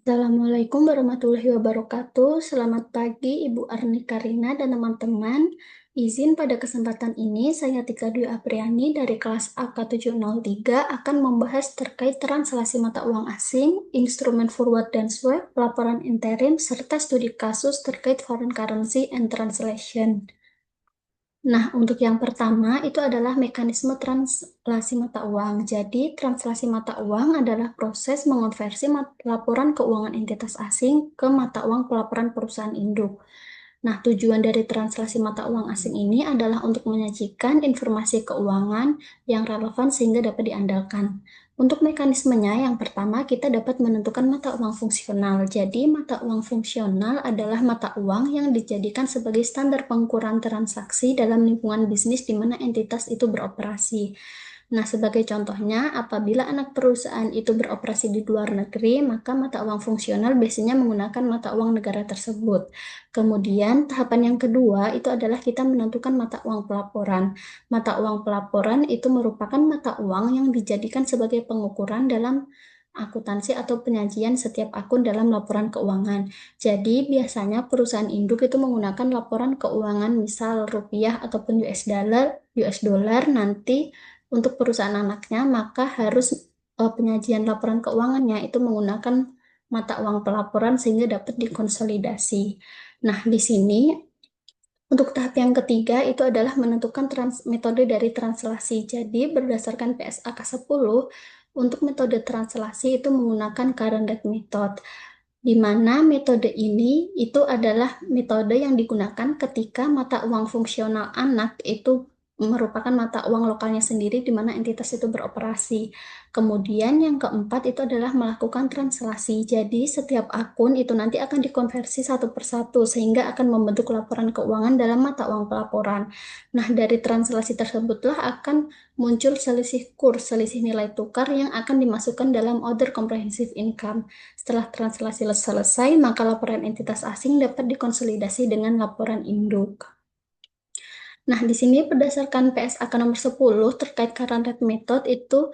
Assalamualaikum warahmatullahi wabarakatuh. Selamat pagi Ibu Arni Karina dan teman-teman. Izin pada kesempatan ini saya Tika Dwi Apriani dari kelas AK703 akan membahas terkait translasi mata uang asing, instrumen forward dan swap, laporan interim, serta studi kasus terkait foreign currency and translation. Nah, untuk yang pertama itu adalah mekanisme translasi mata uang. Jadi, translasi mata uang adalah proses mengonversi laporan keuangan entitas asing ke mata uang pelaporan perusahaan induk. Nah, tujuan dari translasi mata uang asing ini adalah untuk menyajikan informasi keuangan yang relevan sehingga dapat diandalkan. Untuk mekanismenya, yang pertama kita dapat menentukan mata uang fungsional. Jadi, mata uang fungsional adalah mata uang yang dijadikan sebagai standar pengukuran transaksi dalam lingkungan bisnis di mana entitas itu beroperasi. Nah, sebagai contohnya, apabila anak perusahaan itu beroperasi di luar negeri, maka mata uang fungsional biasanya menggunakan mata uang negara tersebut. Kemudian, tahapan yang kedua itu adalah kita menentukan mata uang pelaporan. Mata uang pelaporan itu merupakan mata uang yang dijadikan sebagai pengukuran dalam akuntansi atau penyajian setiap akun dalam laporan keuangan. Jadi, biasanya perusahaan induk itu menggunakan laporan keuangan misal rupiah ataupun US dollar nanti untuk perusahaan anaknya, maka harus penyajian laporan keuangannya itu menggunakan mata uang pelaporan sehingga dapat dikonsolidasi. Nah, di sini untuk tahap yang ketiga itu adalah menentukan metode dari translasi. Jadi, berdasarkan PSAK 10, untuk metode translasi itu menggunakan current date method, di mana metode ini itu adalah metode yang digunakan ketika mata uang fungsional anak itu merupakan mata uang lokalnya sendiri di mana entitas itu beroperasi. Kemudian yang keempat itu adalah melakukan translasi. Jadi setiap akun itu nanti akan dikonversi satu persatu sehingga akan membentuk laporan keuangan dalam mata uang pelaporan. Nah, dari translasi tersebutlah akan muncul selisih kurs, selisih nilai tukar yang akan dimasukkan dalam order comprehensive income. Setelah translasi selesai, maka laporan entitas asing dapat dikonsolidasi dengan laporan induk. Nah, di sini berdasarkan PSAK nomor 10 terkait current rate method itu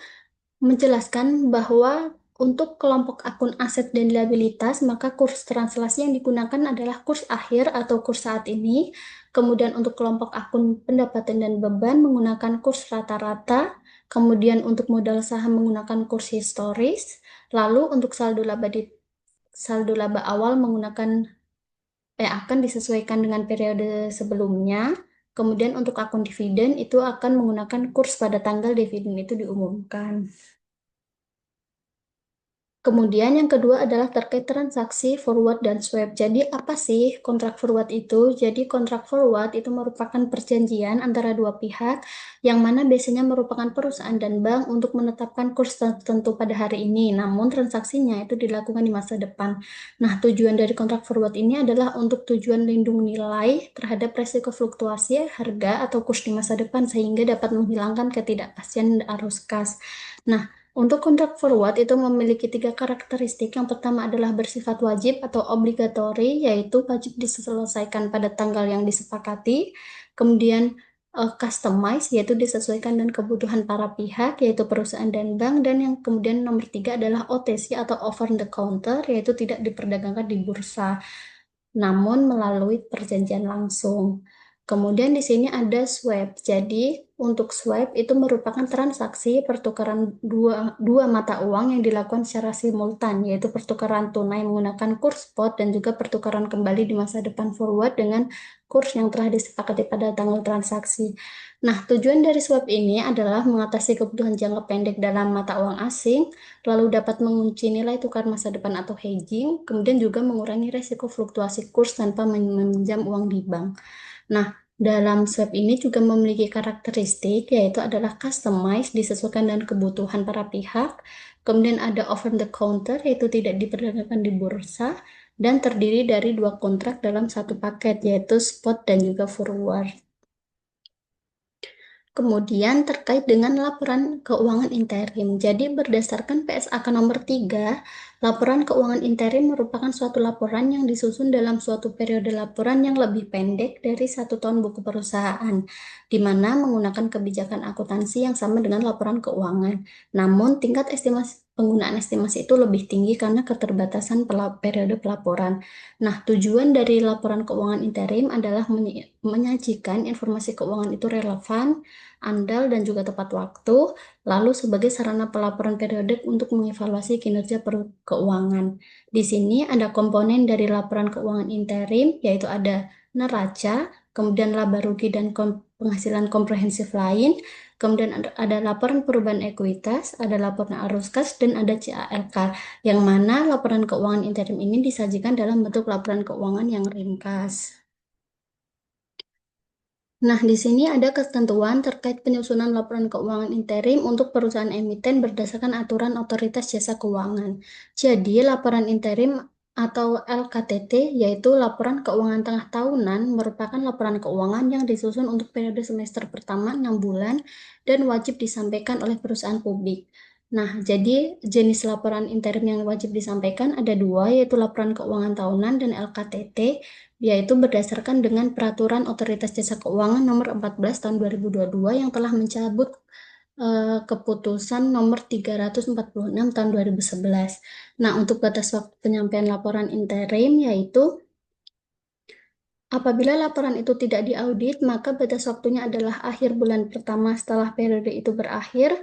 menjelaskan bahwa untuk kelompok akun aset dan liabilitas, maka kurs translasi yang digunakan adalah kurs akhir atau kurs saat ini. Kemudian untuk kelompok akun pendapatan dan beban menggunakan kurs rata-rata. Kemudian untuk modal saham menggunakan kurs historis. Lalu untuk saldo laba awal menggunakan akan disesuaikan dengan periode sebelumnya. Kemudian untuk akun dividen itu akan menggunakan kurs pada tanggal dividen itu diumumkan. Kemudian yang kedua adalah terkait transaksi forward dan swap. Jadi apa sih kontrak forward itu? Jadi kontrak forward itu merupakan perjanjian antara dua pihak yang mana biasanya merupakan perusahaan dan bank untuk menetapkan kurs tertentu pada hari ini. Namun transaksinya itu dilakukan di masa depan. Nah, tujuan dari kontrak forward ini adalah untuk tujuan lindung nilai terhadap resiko fluktuasi harga atau kurs di masa depan sehingga dapat menghilangkan ketidakpastian arus kas. Nah, untuk kontrak forward itu memiliki tiga karakteristik. Yang pertama adalah bersifat wajib atau obligatory, yaitu wajib diselesaikan pada tanggal yang disepakati. Kemudian customize, yaitu disesuaikan dengan kebutuhan para pihak, yaitu perusahaan dan bank. Dan yang kemudian nomor tiga adalah OTC atau over the counter, yaitu tidak diperdagangkan di bursa, namun melalui perjanjian langsung. Kemudian di sini ada swap. Jadi untuk swap itu merupakan transaksi pertukaran dua mata uang yang dilakukan secara simultan, yaitu pertukaran tunai menggunakan kurs spot dan juga pertukaran kembali di masa depan forward dengan kurs yang telah disepakati pada tanggal transaksi. Nah, tujuan dari swap ini adalah mengatasi kebutuhan jangka pendek dalam mata uang asing, lalu dapat mengunci nilai tukar masa depan atau hedging, kemudian juga mengurangi resiko fluktuasi kurs tanpa meminjam uang di bank. Nah, dalam swap ini juga memiliki karakteristik yaitu adalah customized disesuaikan dengan kebutuhan para pihak. Kemudian ada over the counter yaitu tidak diperdagangkan di bursa dan terdiri dari dua kontrak dalam satu paket yaitu spot dan juga forward. Kemudian terkait dengan laporan keuangan interim. Jadi berdasarkan PSAK nomor 3, Laporan keuangan interim merupakan suatu laporan yang disusun dalam suatu periode laporan yang lebih pendek dari 1 tahun buku perusahaan, di mana menggunakan kebijakan akuntansi yang sama dengan laporan keuangan. Namun, tingkat penggunaan estimasi itu lebih tinggi karena keterbatasan periode pelaporan. Nah, tujuan dari laporan keuangan interim adalah menyajikan informasi keuangan itu relevan, andal, dan juga tepat waktu, lalu sebagai sarana pelaporan periodik untuk mengevaluasi kinerja keuangan. Di sini ada komponen dari laporan keuangan interim, yaitu ada neraca, kemudian laba rugi dan penghasilan komprehensif lain, kemudian ada laporan perubahan ekuitas, ada laporan arus kas, dan ada CALK, yang mana laporan keuangan interim ini disajikan dalam bentuk laporan keuangan yang ringkas. Nah, di sini ada ketentuan terkait penyusunan laporan keuangan interim untuk perusahaan emiten berdasarkan aturan Otoritas Jasa Keuangan. Jadi, laporan interim atau LKTT, yaitu laporan keuangan tengah tahunan, merupakan laporan keuangan yang disusun untuk periode semester pertama 6 bulan dan wajib disampaikan oleh perusahaan publik. Nah, jadi jenis laporan interim yang wajib disampaikan ada dua, yaitu laporan keuangan tahunan dan LKTT, yaitu berdasarkan dengan Peraturan Otoritas Jasa Keuangan Nomor 14 Tahun 2022 yang telah mencabut Keputusan Nomor 346 Tahun 2011. Nah, untuk batas waktu penyampaian laporan interim yaitu apabila laporan itu tidak diaudit, maka batas waktunya adalah akhir bulan pertama setelah periode itu berakhir.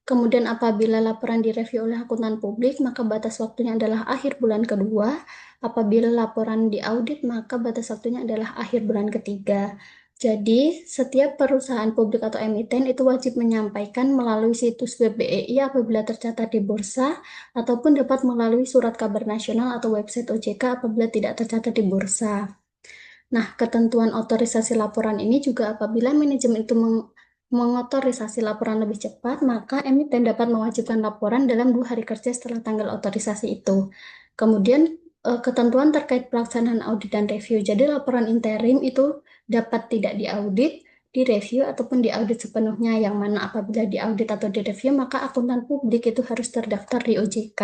Kemudian apabila laporan direview oleh akuntan publik, maka batas waktunya adalah akhir bulan kedua. Apabila laporan diaudit, maka batas waktunya adalah akhir bulan ketiga. Jadi, setiap perusahaan publik atau emiten itu wajib menyampaikan melalui situs web BEI apabila tercatat di bursa, ataupun dapat melalui surat kabar nasional atau website OJK apabila tidak tercatat di bursa. Nah, ketentuan otorisasi laporan ini juga apabila manajemen itu mengotorisasi laporan lebih cepat, maka emiten dapat mewajibkan laporan dalam 2 hari kerja setelah tanggal otorisasi itu. Kemudian, ketentuan terkait pelaksanaan audit dan review. Jadi, laporan interim itu dapat tidak diaudit, direview, ataupun diaudit sepenuhnya, yang mana apabila diaudit atau direview, maka akuntan publik itu harus terdaftar di OJK.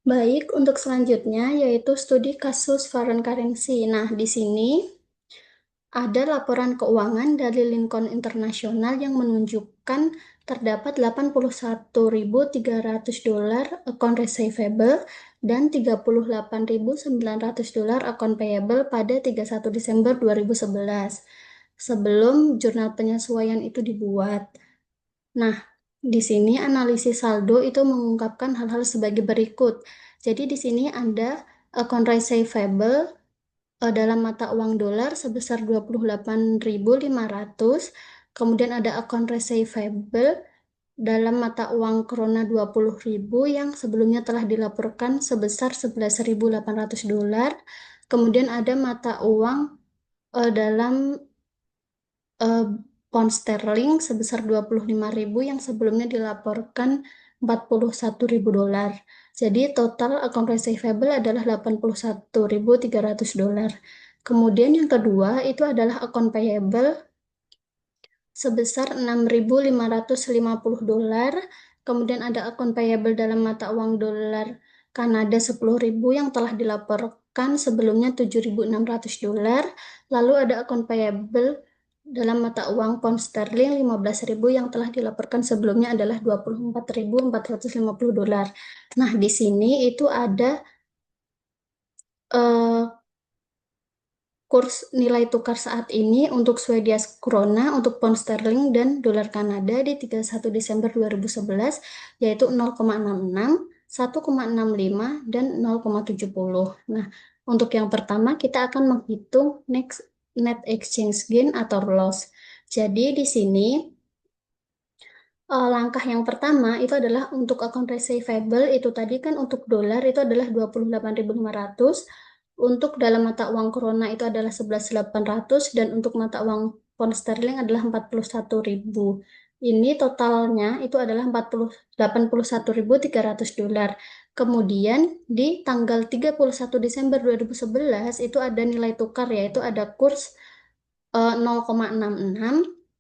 Baik, untuk selanjutnya yaitu studi kasus foreign currency. Nah, di sini ada laporan keuangan dari Lincoln International yang menunjukkan terdapat $81.300 account receivable dan $38.900 account payable pada 31 Desember 2011 sebelum jurnal penyesuaian itu dibuat. Nah, di sini analisis saldo itu mengungkapkan hal-hal sebagai berikut. Jadi di sini ada account receivable dalam mata uang dolar sebesar 28.500. Kemudian ada account receivable dalam mata uang krona 20.000 yang sebelumnya telah dilaporkan sebesar $11.800. Kemudian ada mata uang dalam eh, pound sterling sebesar 25.000 yang sebelumnya dilaporkan $41.000. Jadi total account receivable adalah $81.300. Kemudian yang kedua itu adalah account payable sebesar $6.550. Kemudian ada akun payable dalam mata uang dolar Kanada 10.000 yang telah dilaporkan sebelumnya $7.600. Lalu ada akun payable dalam mata uang pound sterling 15.000 yang telah dilaporkan sebelumnya adalah $24.450. Nah, di sini itu ada eh, kurs nilai tukar saat ini untuk Swedia krona, untuk pound sterling dan dolar Kanada di 31 Desember 2011 yaitu 0,66, 1,65 dan 0,70. Nah, untuk yang pertama kita akan menghitung net exchange gain atau loss. Jadi di sini langkah yang pertama itu adalah untuk account receivable itu tadi kan untuk dolar itu adalah 28.500, untuk dalam mata uang krona itu adalah 11.800 dan untuk mata uang pound sterling adalah 41.000. Ini totalnya itu adalah $81.300. Kemudian di tanggal 31 Desember 2011 itu ada nilai tukar yaitu ada kurs 0,66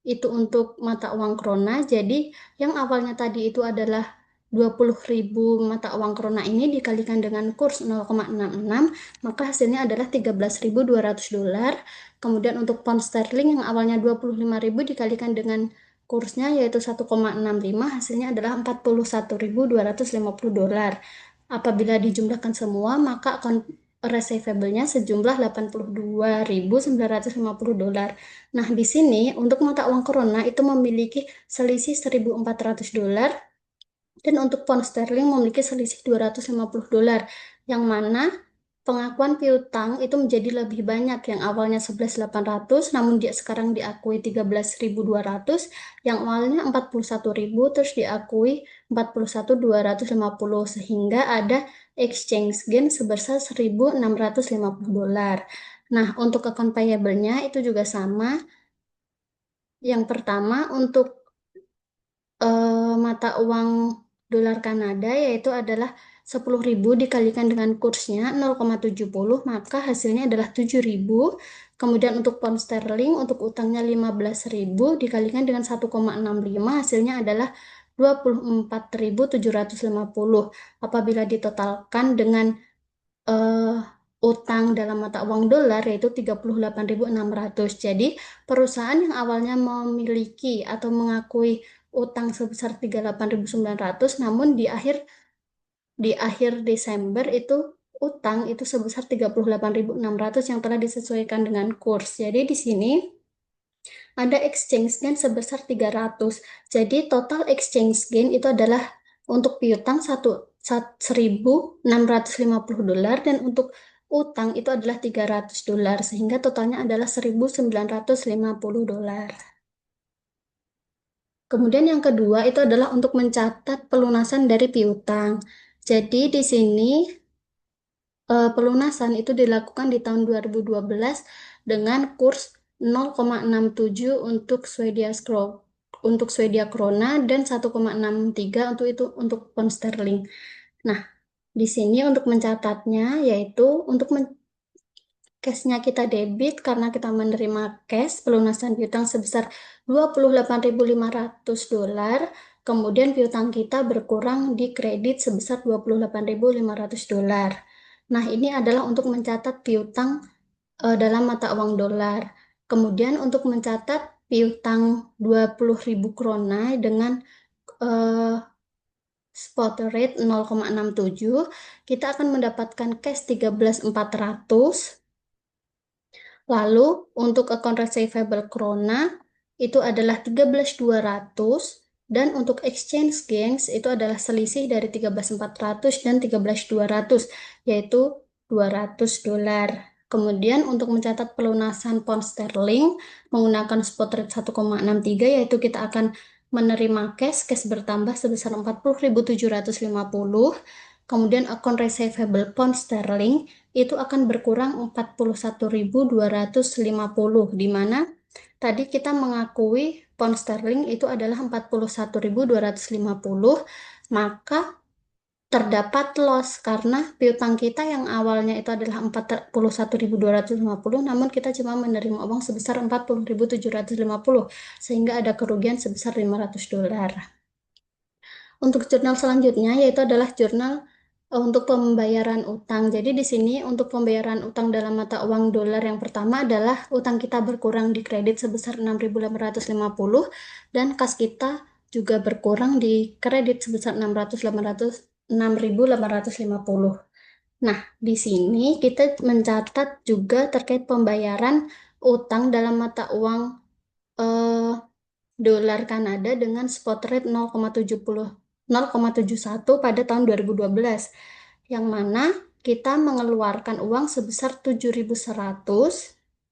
itu untuk mata uang krona. Jadi yang awalnya tadi itu adalah 20.000 mata uang krona ini dikalikan dengan kurs 0,66, maka hasilnya adalah 13.200 dolar. Kemudian untuk pound sterling yang awalnya 25.000 dikalikan dengan kursnya yaitu 1,65, hasilnya adalah 41.250 dolar. Apabila dijumlahkan semua, maka receivable-nya sejumlah 82.950 dolar. Nah, di sini untuk mata uang krona itu memiliki selisih 1.400 dolar dan untuk pound sterling memiliki selisih 250 dolar, yang mana pengakuan piutang itu menjadi lebih banyak, yang awalnya 11.800 namun dia sekarang diakui 13.200, yang awalnya 41.000 terus diakui 41.250, sehingga ada exchange gain sebesar 1.650 dolar. Nah, untuk account payable-nya itu juga sama. Yang pertama untuk mata uang dolar Kanada yaitu adalah 10.000 dikalikan dengan kursnya 0,70, maka hasilnya adalah 7.000. Kemudian untuk pound sterling untuk utangnya 15.000 dikalikan dengan 1,65, hasilnya adalah 24.750. Apabila ditotalkan dengan eh, utang dalam mata uang dolar yaitu 38.600. Jadi, perusahaan yang awalnya memiliki atau mengakui utang sebesar 38.900, namun di akhir Desember itu utang itu sebesar 38.600 yang telah disesuaikan dengan kurs. Jadi di sini ada exchange gain sebesar 300. Jadi total exchange gain itu adalah untuk piutang 1.650 dolar dan untuk utang itu adalah 300 dolar, sehingga totalnya adalah 1.950 dolar. Kemudian yang kedua itu adalah untuk mencatat pelunasan dari piutang. Jadi di sini pelunasan itu dilakukan di tahun 2012 dengan kurs 0,67 untuk Swedia krona dan 1,63 untuk pound sterling. Nah, di sini untuk mencatatnya yaitu untuk cashnya kita debit karena kita menerima cash pelunasan piutang sebesar 28.500 dolar. Kemudian piutang kita berkurang di kredit sebesar 28.500 dolar. Nah, ini adalah untuk mencatat piutang dalam mata uang dolar. Kemudian untuk mencatat piutang 20.000 krona dengan eh, spot rate 0,67, kita akan mendapatkan cash 13.400. Lalu untuk account receivable krona itu adalah 13.200 dan untuk exchange gains itu adalah selisih dari 13.400 dan 13.200 yaitu 200 dolar. Kemudian untuk mencatat pelunasan pound sterling menggunakan spot rate 1,63 yaitu kita akan menerima cash bertambah sebesar 40.750. Kemudian account receivable pound sterling itu akan berkurang 41.250, di mana tadi kita mengakui pound sterling itu adalah 41.250, maka terdapat loss karena piutang kita yang awalnya itu adalah 41.250, namun kita cuma menerima uang sebesar 40.750, sehingga ada kerugian sebesar 500 dolar. Untuk jurnal selanjutnya yaitu adalah jurnal untuk pembayaran utang. Jadi di sini untuk pembayaran utang dalam mata uang dolar yang pertama adalah utang kita berkurang di kredit sebesar 6.850 dan kas kita juga berkurang di kredit sebesar 6.850. Nah, di sini kita mencatat juga terkait pembayaran utang dalam mata uang eh, dolar Kanada dengan spot rate 0,71 pada tahun 2012, yang mana kita mengeluarkan uang sebesar 7.100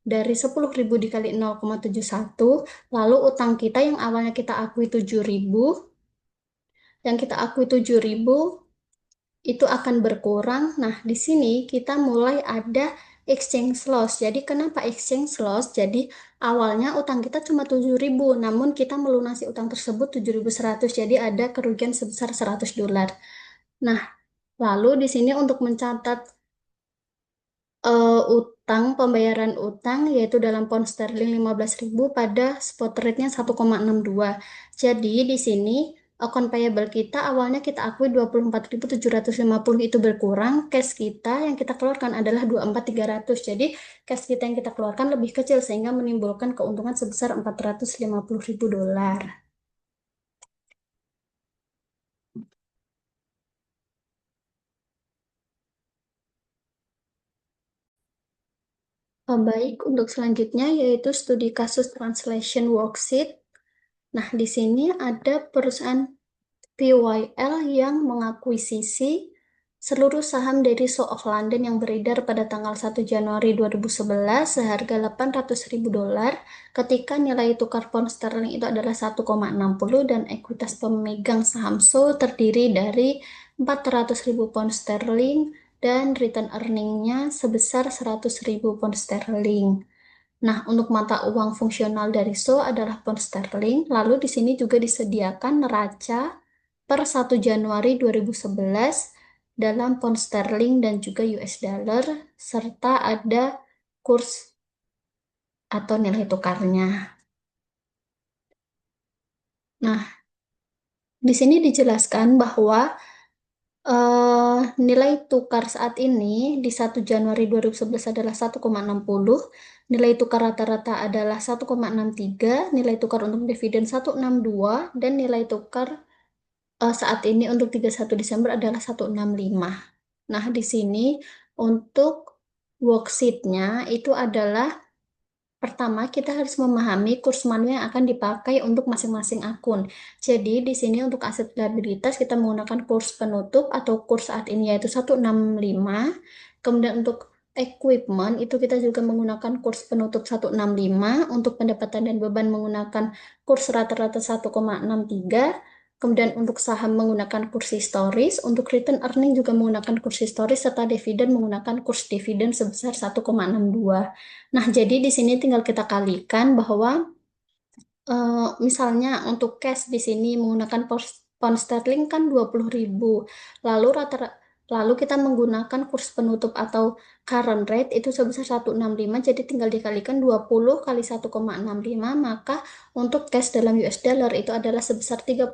dari 10.000 dikali 0,71, lalu utang kita yang awalnya kita akui 7.000, itu akan berkurang. Nah, di sini kita mulai ada exchange loss. Jadi, kenapa exchange loss? Jadi, awalnya utang kita cuma 7.000, namun kita melunasi utang tersebut 7.100. Jadi, ada kerugian sebesar 100 dolar. Nah, lalu di sini untuk mencatat utang, pembayaran utang yaitu dalam pound sterling 15.000 pada spot rate-nya 1,62. Jadi, di sini Account payable kita awalnya kita akui 24.750 itu berkurang, cash kita yang kita keluarkan adalah 24.300. Jadi cash kita yang kita keluarkan lebih kecil sehingga menimbulkan keuntungan sebesar 450.000 dolar. Baik, untuk selanjutnya yaitu studi kasus translation worksheet. Nah, di sini ada perusahaan PYL yang mengakuisisi seluruh saham dari Show of London yang beredar pada tanggal 1 Januari 2011 seharga 800.000 dolar ketika nilai tukar pound sterling itu adalah 1,60 dan ekuitas pemegang saham Show terdiri dari 400.000 pound sterling dan return earning-nya sebesar 100.000 pound sterling. Nah, untuk mata uang fungsional dari So adalah pound sterling. Lalu di sini juga disediakan neraca per 1 Januari 2011 dalam pound sterling dan juga US dollar, serta ada kurs atau nilai tukarnya. Nah, di sini dijelaskan bahwa nilai tukar saat ini di 1 Januari 2011 adalah 1,60, nilai tukar rata-rata adalah 1,63, nilai tukar untuk dividen 1,62, dan nilai tukar saat ini untuk 31 Desember adalah 1,65. Nah, di sini untuk worksheet-nya itu adalah pertama, kita harus memahami kurs mana yang akan dipakai untuk masing-masing akun. Jadi, di sini untuk aset liabilitas kita menggunakan kurs penutup atau kurs saat ini yaitu 1,65. Kemudian untuk equipment itu kita juga menggunakan kurs penutup 1,65. Untuk pendapatan dan beban menggunakan kurs rata-rata 1,63. Kemudian untuk saham menggunakan kurs historis, untuk return earning juga menggunakan kurs historis serta dividen menggunakan kurs dividen sebesar 1,62. Nah, jadi di sini tinggal kita kalikan bahwa misalnya untuk cash di sini menggunakan pound sterling kan 20.000. Lalu lalu kita menggunakan kurs penutup atau current rate itu sebesar 1,65. Jadi tinggal dikalikan 20 kali 1,65, maka untuk cash dalam US dollar itu adalah sebesar 33.000.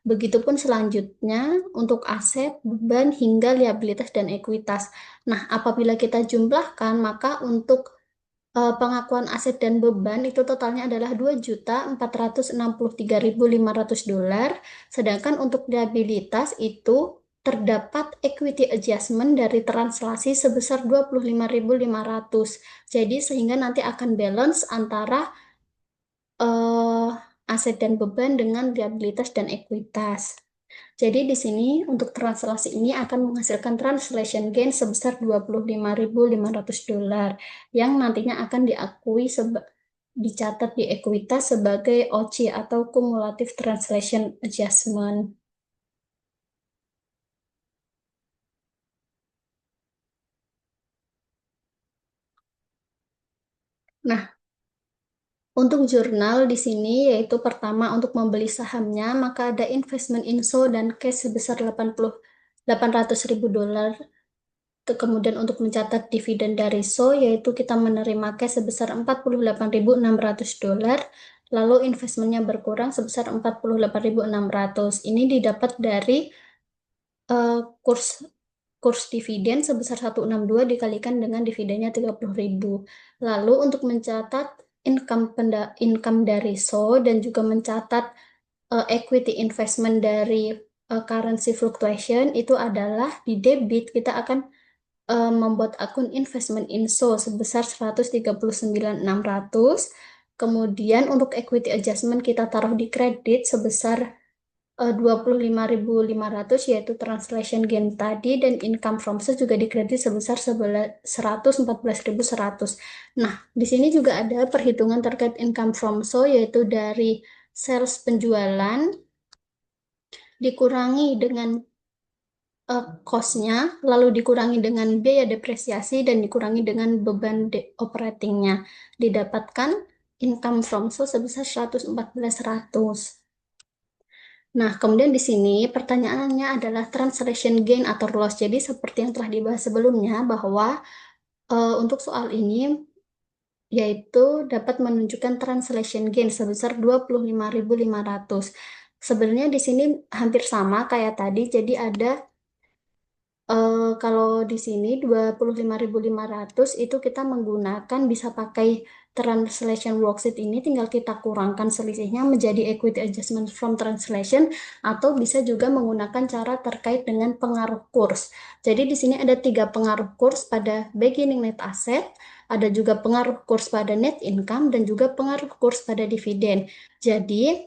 Begitupun selanjutnya untuk aset, beban hingga liabilitas dan ekuitas. Nah, apabila kita jumlahkan maka untuk pengakuan aset dan beban itu totalnya adalah 2.463.500 dolar. Sedangkan untuk liabilitas itu terdapat equity adjustment dari translasi sebesar 25.500. Jadi sehingga nanti akan balance antara eh, aset dan beban dengan liabilitas dan ekuitas. Jadi di sini untuk translasi ini akan menghasilkan translation gain sebesar 25.500 dolar yang nantinya akan dicatat di ekuitas sebagai OC atau Cumulative Translation Adjustment. Nah, untuk jurnal di sini yaitu pertama untuk membeli sahamnya maka ada investment info dan cash sebesar 800.000 dolar. Kemudian untuk mencatat dividen dari So, yaitu kita menerima cash sebesar 48.600 dolar, lalu investmentnya berkurang sebesar 48.600. Ini didapat dari eh, kurs kurs dividen sebesar 1,62 dikalikan dengan dividennya 30.000. Lalu untuk mencatat income dari So dan juga mencatat equity investment dari currency fluctuation itu adalah di debit kita akan membuat akun investment info sebesar 139.600. Kemudian untuk equity adjustment kita taruh di kredit sebesar 25.500 yaitu translation gain tadi dan income from sales juga di kredit sebesar 114.100. Nah, di sini juga ada perhitungan terkait income from sales yaitu dari sales penjualan dikurangi dengan cost-nya, lalu dikurangi dengan biaya depresiasi dan dikurangi dengan beban operatingnya. Didapatkan income from sales sebesar 114.100. Nah, kemudian di sini pertanyaannya adalah translation gain atau loss. Jadi seperti yang telah dibahas sebelumnya bahwa untuk soal ini yaitu dapat menunjukkan translation gain sebesar 25.500. Sebenarnya di sini hampir sama kayak tadi, jadi ada kalau di sini 25.500 itu kita menggunakan bisa pakai translation worksheet ini, tinggal kita kurangkan selisihnya menjadi equity adjustment from translation, atau bisa juga menggunakan cara terkait dengan pengaruh kurs. Jadi di sini ada tiga pengaruh kurs pada beginning net asset, ada juga pengaruh kurs pada net income, dan juga pengaruh kurs pada dividen. Jadi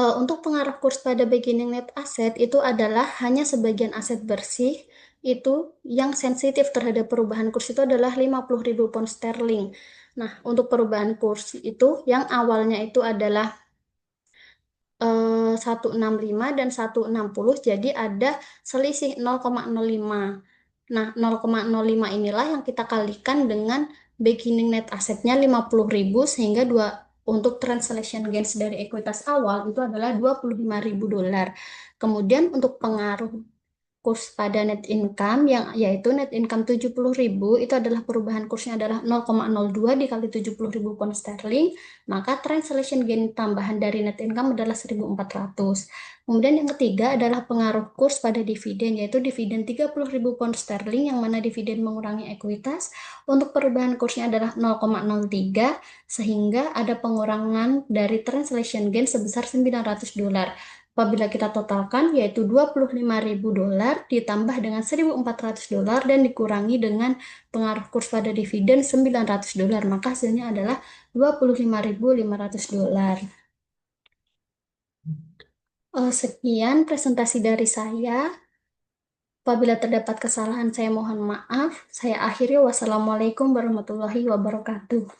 untuk pengaruh kurs pada beginning net asset itu adalah hanya sebagian aset bersih itu yang sensitif terhadap perubahan kurs itu adalah 50.000 pound sterling. Nah, untuk perubahan kurs itu yang awalnya itu adalah 165 dan 160, jadi ada selisih 0,05. Nah, 0,05 inilah yang kita kalikan dengan beginning net asetnya 50.000 sehingga untuk translation gains dari ekuitas awal itu adalah $25.000. Kemudian untuk pengaruh kurs pada net income yang yaitu net income 70.000 itu adalah perubahan kursnya adalah 0,02 dikali 70.000 pound sterling, maka translation gain tambahan dari net income adalah 1.400. Kemudian yang ketiga adalah pengaruh kurs pada dividen, yaitu dividen 30.000 pound sterling yang mana dividen mengurangi ekuitas. Untuk perubahan kursnya adalah 0,03 sehingga ada pengurangan dari translation gain sebesar $900. Apabila kita totalkan, yaitu $25.000 ditambah dengan $1.400 dan dikurangi dengan pengaruh kurs pada dividen $900, maka hasilnya adalah $25.500. Sekian presentasi dari saya. Apabila terdapat kesalahan, saya mohon maaf. Saya akhiri. Wassalamualaikum warahmatullahi wabarakatuh.